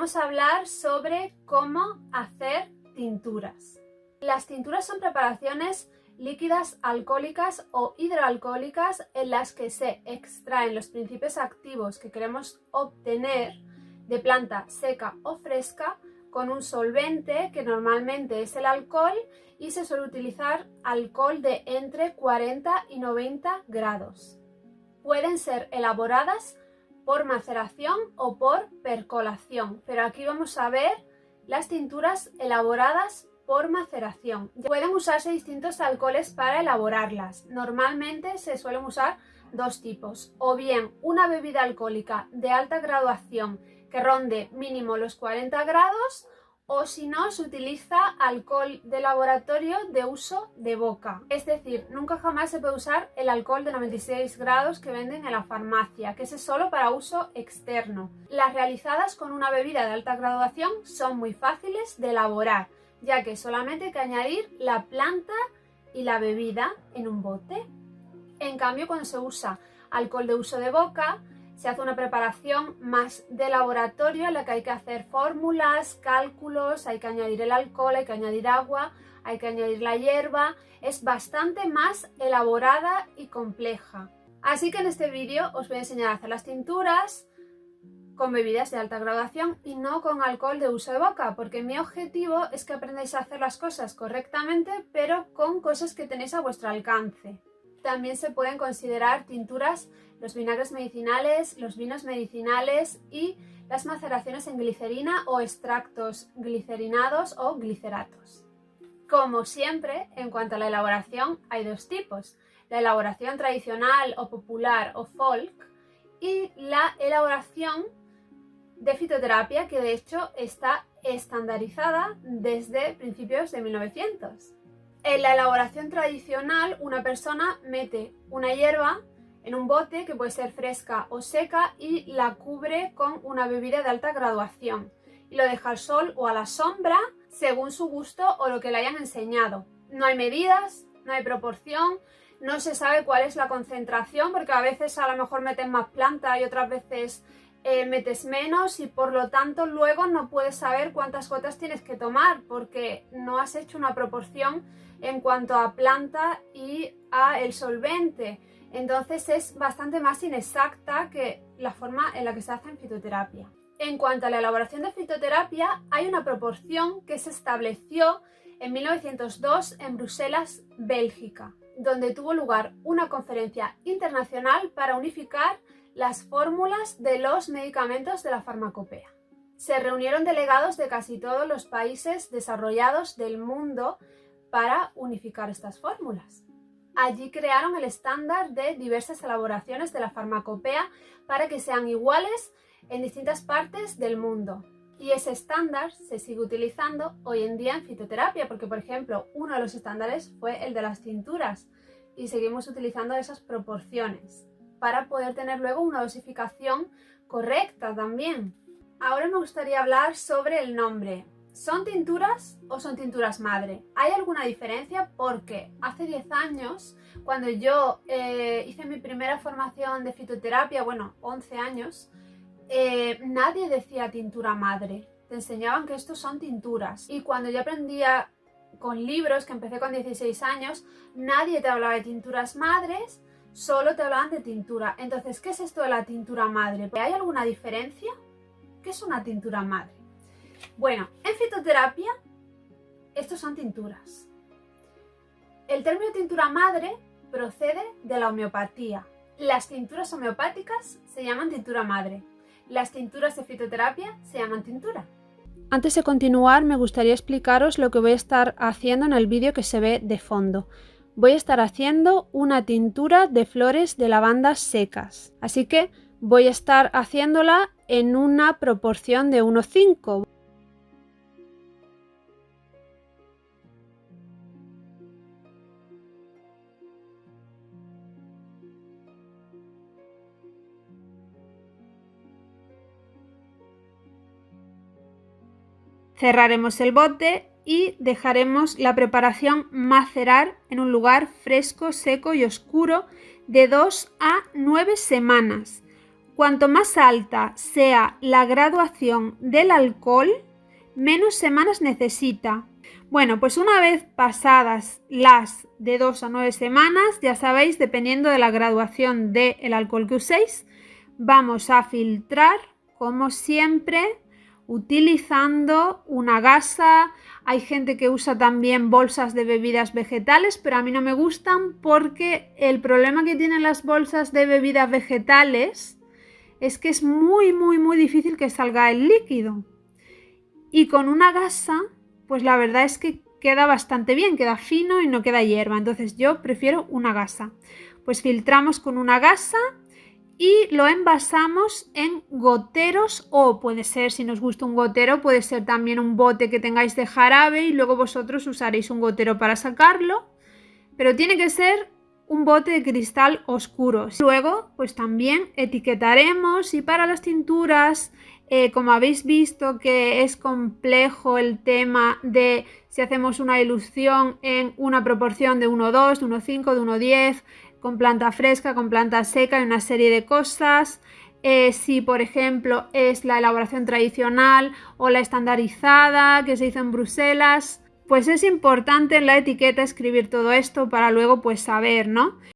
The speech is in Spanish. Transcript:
Vamos a hablar sobre cómo hacer tinturas. Las tinturas son preparaciones líquidas alcohólicas o hidroalcohólicas en las que se extraen los principios activos que queremos obtener de planta seca o fresca con un solvente que normalmente es el alcohol y se suele utilizar alcohol de entre 40 y 90 grados. Pueden ser elaboradas por maceración o por percolación, pero aquí vamos a ver las tinturas elaboradas por maceración. Pueden usarse distintos alcoholes para elaborarlas. Normalmente se suelen usar dos tipos, o bien una bebida alcohólica de alta graduación que ronde mínimo los 40 grados, o si no, se utiliza alcohol de laboratorio de uso de boca. Es decir, nunca jamás se puede usar el alcohol de 96 grados que venden en la farmacia, que ese es solo para uso externo. Las realizadas con una bebida de alta graduación son muy fáciles de elaborar, ya que solamente hay que añadir la planta y la bebida en un bote. En cambio, cuando se usa alcohol de uso de boca, se hace una preparación más de laboratorio en la que hay que hacer fórmulas, cálculos, hay que añadir el alcohol, hay que añadir agua, hay que añadir la hierba. Es bastante más elaborada y compleja. Así que en este vídeo os voy a enseñar a hacer las tinturas con bebidas de alta graduación y no con alcohol de uso de boca, porque mi objetivo es que aprendáis a hacer las cosas correctamente, pero con cosas que tenéis a vuestro alcance. También se pueden considerar tinturas los vinagres medicinales, los vinos medicinales y las maceraciones en glicerina o extractos glicerinados o gliceratos. Como siempre, en cuanto a la elaboración, hay dos tipos: la elaboración tradicional o popular o folk y la elaboración de fitoterapia, que de hecho está estandarizada desde principios de 1900. En la elaboración tradicional, una persona mete una hierba en un bote que puede ser fresca o seca y la cubre con una bebida de alta graduación y lo deja al sol o a la sombra según su gusto o lo que le hayan enseñado. No hay medidas, no hay proporción, no se sabe cuál es la concentración, porque a veces a lo mejor metes más planta y otras veces metes menos, y por lo tanto luego no puedes saber cuántas gotas tienes que tomar porque no has hecho una proporción en cuanto a planta y a el solvente. Entonces es bastante más inexacta que la forma en la que se hace en fitoterapia. En cuanto a la elaboración de fitoterapia, hay una proporción que se estableció en 1902 en Bruselas, Bélgica, donde tuvo lugar una conferencia internacional para unificar las fórmulas de los medicamentos de la farmacopea. Se reunieron delegados de casi todos los países desarrollados del mundo para unificar estas fórmulas. Allí crearon el estándar de diversas elaboraciones de la farmacopea para que sean iguales en distintas partes del mundo. Y ese estándar se sigue utilizando hoy en día en fitoterapia, porque por ejemplo uno de los estándares fue el de las tinturas y seguimos utilizando esas proporciones para poder tener luego una dosificación correcta también. Ahora me gustaría hablar sobre el nombre. ¿Son tinturas o son tinturas madre? ¿Hay alguna diferencia? Porque hace 10 años, cuando yo hice mi primera formación de fitoterapia, 11 años, nadie decía tintura madre. Te enseñaban que estos son tinturas. Y cuando yo aprendía con libros, que empecé con 16 años, nadie te hablaba de tinturas madres, solo te hablaban de tintura. Entonces, ¿qué es esto de la tintura madre? ¿Hay alguna diferencia? ¿Qué es una tintura madre? Bueno, en fitoterapia, estos son tinturas. El término tintura madre procede de la homeopatía. Las tinturas homeopáticas se llaman tintura madre. Las tinturas de fitoterapia se llaman tintura. Antes de continuar, me gustaría explicaros lo que voy a estar haciendo en el vídeo que se ve de fondo. Voy a estar haciendo una tintura de flores de lavanda secas. Así que voy a estar haciéndola en una proporción de 1:5. Cerraremos el bote y dejaremos la preparación macerar en un lugar fresco, seco y oscuro de 2 a 9 semanas. cuanto más alta sea la graduación del alcohol, menos semanas necesita. Bueno, pues una vez pasadas las de 2 a 9 semanas, ya sabéis, dependiendo de la graduación del alcohol que uséis, vamos a filtrar, como siempre, utilizando una gasa. Hay gente que usa también bolsas de bebidas vegetales, pero a mí no me gustan porque el problema que tienen las bolsas de bebidas vegetales es que es muy difícil que salga el líquido. Y con una gasa, pues la verdad es que queda bastante bien, queda fino y no queda hierba. Entonces yo prefiero una gasa. Pues filtramos con una gasa y lo envasamos en goteros, o puede ser, si nos gusta un gotero, puede ser también un bote que tengáis de jarabe y luego vosotros usaréis un gotero para sacarlo, pero tiene que ser un bote de cristal oscuro. Luego, pues también etiquetaremos, y para las tinturas, como habéis visto que es complejo el tema de si hacemos una dilución en una proporción de 1:2, de 1:5, de 1:10, con planta fresca, con planta seca y una serie de cosas. Si por ejemplo es la elaboración tradicional o la estandarizada que se hizo en Bruselas, pues es importante en la etiqueta escribir todo esto para luego pues saber, ¿no?